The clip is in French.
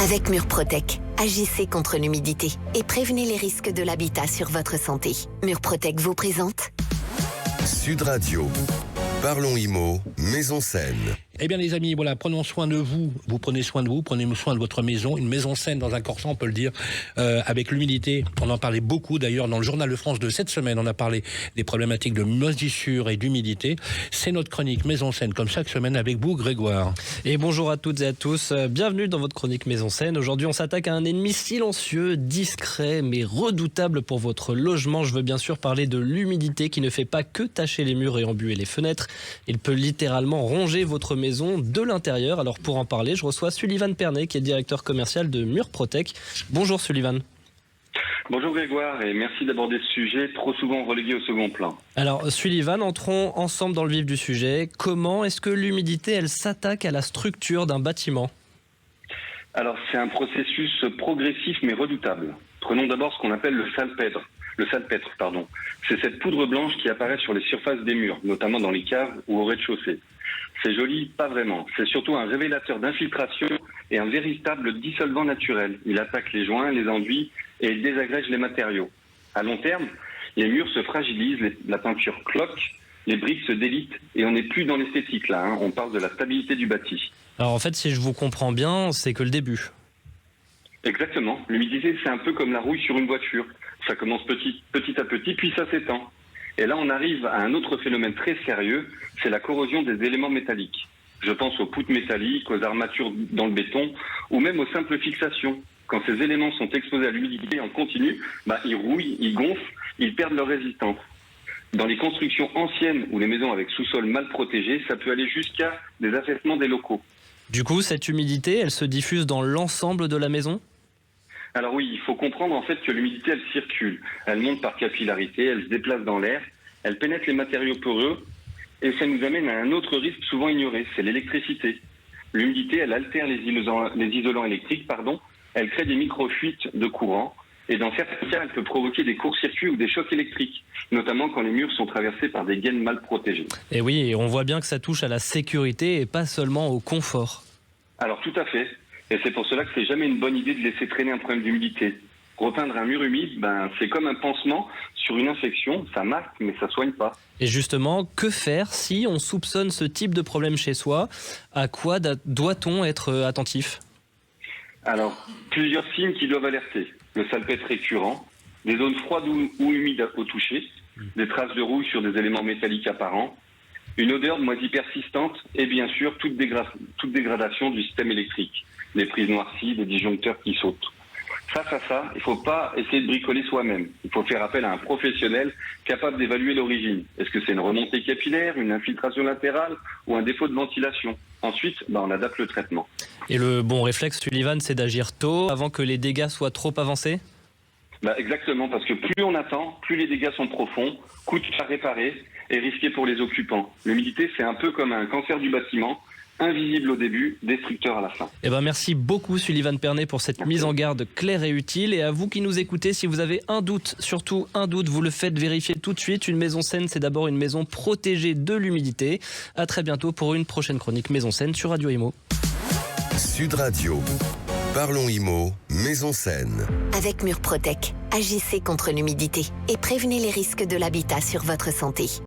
Avec Murprotec, agissez contre l'humidité et prévenez les risques de l'habitat sur votre santé. Murprotec vous présente Sud Radio. Parlons IMO, Maison Saine. Eh bien les amis, voilà, prenons soin de vous, vous prenez soin de vous, prenez soin de votre maison, une maison saine dans un corps sain, on peut le dire, avec l'humidité. On en parlait beaucoup d'ailleurs dans le journal de France de cette semaine, on a parlé des problématiques de moisissure et d'humidité. C'est notre chronique Maison Saine, comme chaque semaine avec vous Grégoire. Et bonjour à toutes et à tous, bienvenue dans votre chronique Maison Saine. Aujourd'hui on s'attaque à un ennemi silencieux, discret mais redoutable pour votre logement. Je veux bien sûr parler de l'humidité qui ne fait pas que tacher les murs et embuer les fenêtres. Il peut littéralement ronger votre maison de l'intérieur. Alors pour en parler, je reçois Sullivan Pernet qui est directeur commercial de Murprotec. Bonjour Sullivan. Bonjour Grégoire et merci d'aborder ce sujet trop souvent relégué au second plan. Alors Sullivan, entrons ensemble dans le vif du sujet. Comment est-ce que l'humidité, elle s'attaque à la structure d'un bâtiment ? Alors c'est un processus progressif mais redoutable. Prenons d'abord ce qu'on appelle le salpêtre. C'est cette poudre blanche qui apparaît sur les surfaces des murs, notamment dans les caves ou au rez-de-chaussée. C'est joli, pas vraiment. C'est surtout un révélateur d'infiltration et un véritable dissolvant naturel. Il attaque les joints, les enduits et désagrège les matériaux. À long terme, les murs se fragilisent, la peinture cloque, les briques se délitent et on n'est plus dans l'esthétique là. On parle de la stabilité du bâti. Alors en fait, si je vous comprends bien, c'est que le début. Exactement. L'humidité, c'est un peu comme la rouille sur une voiture. Ça commence petit à petit, puis ça s'étend. Et là, on arrive à un autre phénomène très sérieux, c'est la corrosion des éléments métalliques. Je pense aux poutres métalliques, aux armatures dans le béton, ou même aux simples fixations. Quand ces éléments sont exposés à l'humidité en continu, ils rouillent, ils gonflent, ils perdent leur résistance. Dans les constructions anciennes ou les maisons avec sous-sol mal protégé, ça peut aller jusqu'à des affaissements des locaux. Du coup, cette humidité, elle se diffuse dans l'ensemble de la maison ? Alors oui, il faut comprendre en fait que l'humidité, elle circule. Elle monte par capillarité, elle se déplace dans l'air, elle pénètre les matériaux poreux et ça nous amène à un autre risque souvent ignoré, c'est l'électricité. L'humidité, elle altère les isolants électriques, elle crée des micro-fuites de courant et dans certains cas, elle peut provoquer des courts-circuits ou des chocs électriques, notamment quand les murs sont traversés par des gaines mal protégées. Et oui, et on voit bien que ça touche à la sécurité et pas seulement au confort. Alors tout à fait. Et c'est pour cela que c'est jamais une bonne idée de laisser traîner un problème d'humidité. Repeindre un mur humide, c'est comme un pansement sur une infection, ça masque mais ça soigne pas. Et justement, que faire si on soupçonne ce type de problème chez soi ? À quoi doit-on être attentif ? Alors, plusieurs signes qui doivent alerter. Le salpêtre récurrent, des zones froides ou humides au toucher, des traces de rouille sur des éléments métalliques apparents, une odeur de moisie persistante et bien sûr toute dégradation du système électrique. Des prises noircies, des disjoncteurs qui sautent. Face à ça, il ne faut pas essayer de bricoler soi-même. Il faut faire appel à un professionnel capable d'évaluer l'origine. Est-ce que c'est une remontée capillaire, une infiltration latérale ou un défaut de ventilation ? Ensuite, on adapte le traitement. Et le bon réflexe, Sullivan, c'est d'agir tôt, avant que les dégâts soient trop avancés ? Exactement, parce que plus on attend, plus les dégâts sont profonds, coûtent à réparer et risqués pour les occupants. L'humidité, c'est un peu comme un cancer du bâtiment. Invisible au début, destructeur à la fin. Merci beaucoup Sullivan Pernet pour cette mise en garde claire et utile. Et à vous qui nous écoutez, si vous avez un doute, surtout un doute, vous le faites vérifier tout de suite. Une maison saine, c'est d'abord une maison protégée de l'humidité. À très bientôt pour une prochaine chronique Maison Saine sur Radio Imo. Sud Radio. Parlons IMO, Maison Saine. Avec Murprotec, agissez contre l'humidité et prévenez les risques de l'habitat sur votre santé.